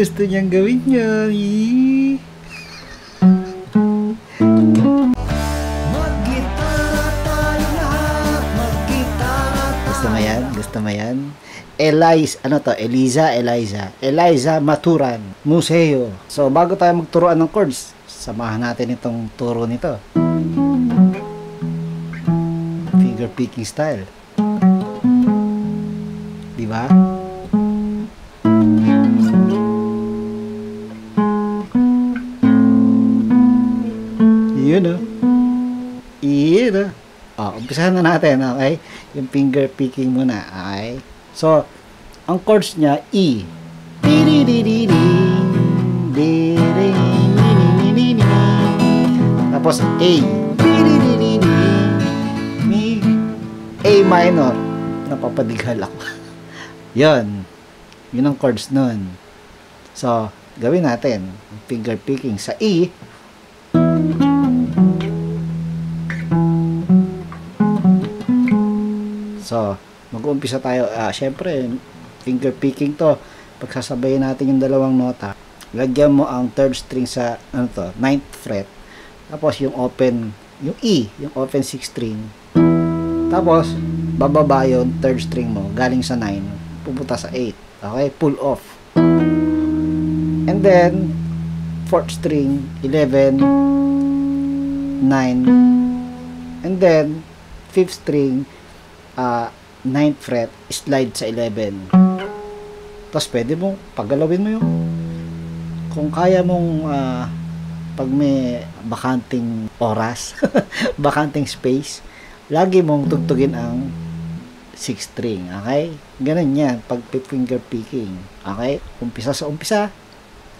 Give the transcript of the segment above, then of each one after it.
Gusto niyang gawin niya. Gusto mo yan? Gusto mo yan? Eliza Maturan Museo. So, bago tayo magturuan ng chords, samahan natin itong turo nito. Finger picking style. Diba? Yun o. Yun o. Umpisahan na natin, okay? Yung finger picking muna, okay? So, ang chords niya, E. Tapos, A. A minor. Napapadighal ako. Yun. Yun ang chords nun. So, gawin natin. Finger picking sa E. So, mag-uumpisa tayo. Syempre, finger picking to. Pagsasabayin natin yung dalawang nota. Lagyan mo ang third string sa, 9th fret. Tapos, yung open, yung E, yung open 6th string. Tapos, bababa yung third string mo, galing sa 9, pupunta sa 8. Okay? Pull off. And then, 4th string, 11, 9. And then, 5th string, 9th fret, slide sa 11. Tapos pwede mo, paggalawin mo yung, kung kaya mong, pag may bakanting oras, bakanting space, lagi mong tugtugin ang 6th string. Okay? Ganun yan, pag finger picking. Okay? Umpisa sa umpisa.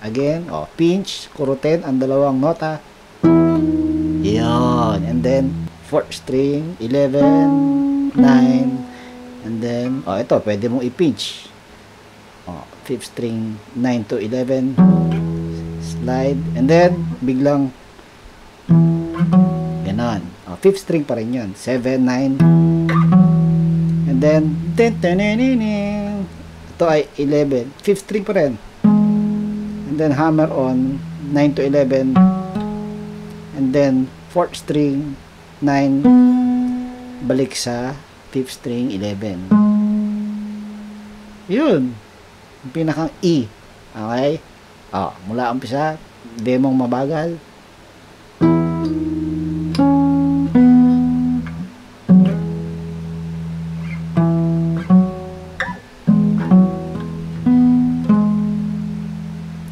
Again, pinch, kurutin ang dalawang nota. Yun. And then, 4th string, 11, 9, and then, ito, pwede mong i-pinch. 5th string, 9 to 11, slide, and then, biglang, ganon. 5th string pa rin yun, 7, 9, and then, ito ay 11, 5th string pa rin, and then, hammer on, 9 to 11, and then, 4th string, 9, balik sa 5th string, 11. Yun. Yung pinakang E. Okay? Mula umpisa, demong mabagal.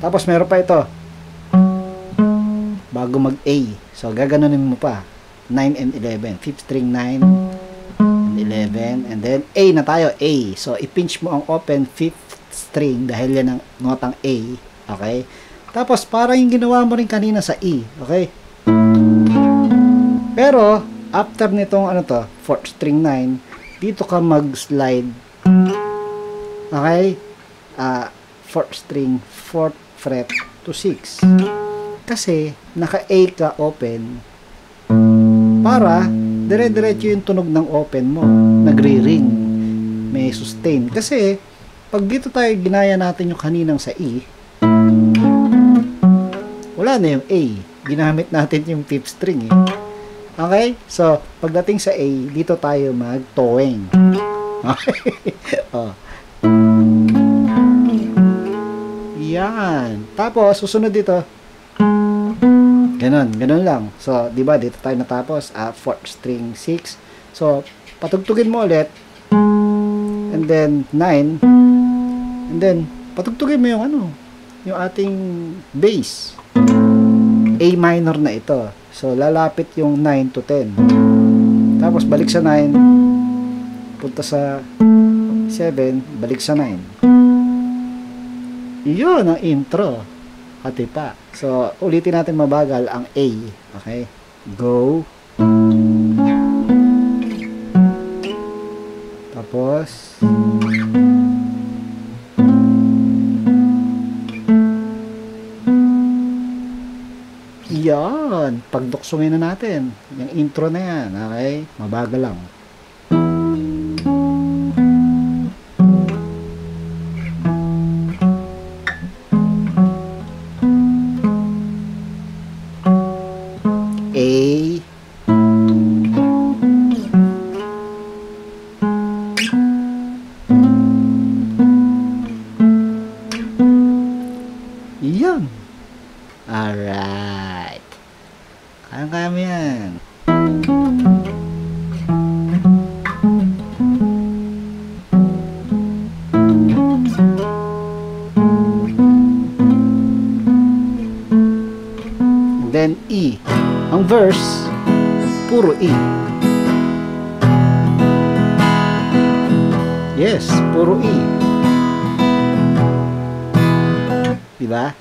Tapos meron pa ito. Bago mag-A. So, gaganunin mo pa. 9 and 11. 5th string 9 and 11. And then A na tayo. A. So, i-pinch mo ang open 5th string dahil yan ang notang A. Okay? Tapos, parang yung ginawa mo rin kanina sa E. Okay? Pero, after nitong 4th string 9, dito ka mag-slide. Okay? 4th string, 4th fret to 6. Kasi, naka-A ka open para dire-diretso yung tunog ng open mo. Nagre-ring. May sustain. Kasi, pag dito tayo ginaya natin yung kaninang sa E, wala na yung A. Ginamit natin yung 5th string. Okay? So, pagdating sa A, dito tayo mag-towing. Okay? Yan. Tapos, susunod dito. Ganon lang. So, di ba dito tayo natapos. 4th string 6. So, patugtugin mo ulit. And then, 9. And then, patugtugin mo yung yung ating bass. A minor na ito. So, lalapit yung 9 to 10. Tapos, balik sa 9. Punta sa 7. Balik sa 9. Yun ang intro. Hati pa. So, ulitin natin mabagal ang A. Okay? Go. Tapos, yan. Pagduksungin na natin. Yung intro na yan. Okay? Mabagal lang. verse, puro E. Yes, puro E. Diba?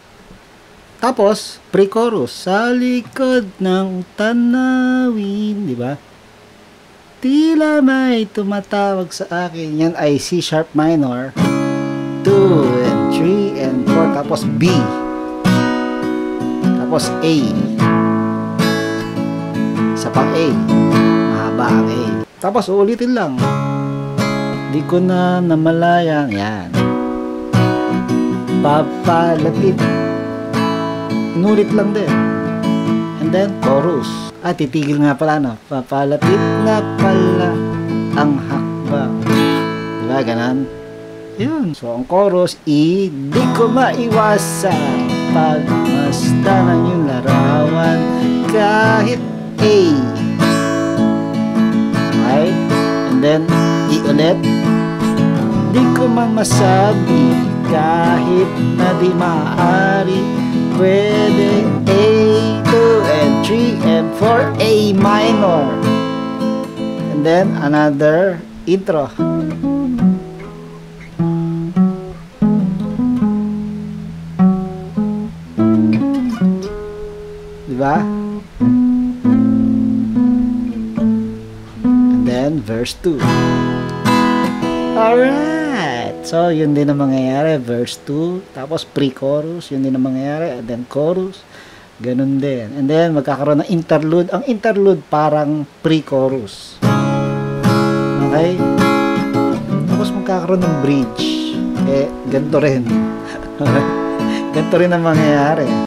Tapos, pre-chorus, sa likod ng tanawin, diba? Tila may tumatawag sa akin. Yan ay C sharp minor, 2 and 3 and 4, tapos B, tapos A, isa pang A, mahaba ang A, tapos uulitin lang, di ko na namalayang, yan, papalapit, inulit lang din, and then chorus, titigil nga pala, no? Papalapit na pala ang hakbang, diba, ganan? Yun. So, ang chorus, E, di ko maiwasan pagmasdan ng iyong larawan kahit A. Okay? And then, E ulit. Di ko man masabi kahit na di maaari, pwede A, 2 and 3 and 4, A minor. And then, another intro. Diba? And then, verse 2. Alright! So, yun din ang mangyayari. Verse 2. Tapos, pre-chorus. Yun din ang mangyayari. And then, chorus. Ganun din. And then, magkakaroon ng interlude. Ang interlude, parang pre-chorus. Okay? Tapos, magkakaroon ng bridge. Ganito rin. Ganito rin ang mangyayari.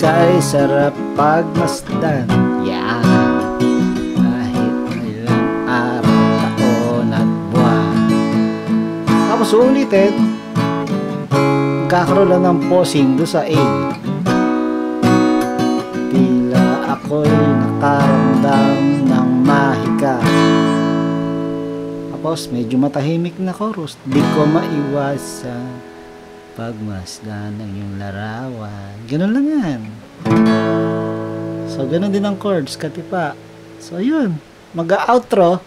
Kay sarap pagmasdan, yan, kahit ilang araw, taon at buwan. Tapos ulitin, magkakaroon lang ng pausing doon sa A. Tila ako'y nakaramdam ng mahika. Tapos medyo matahimik na chorus, di ko maiwasan pagmasdan ng iyong larawan. Ganun lang yan. So, ganun din ang chords, katipa. So, yun. Mag-outro,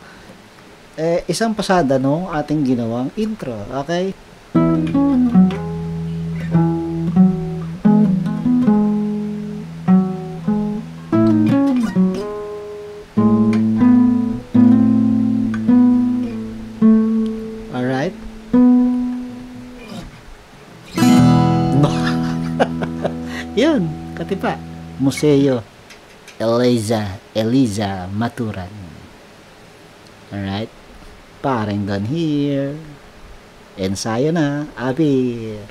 isang pasada nung ating ginawang intro. Okay? Alright? Yun, katipa. Museo Eliza Maturan. Alright? Parang done here. Ensayo na. Abir.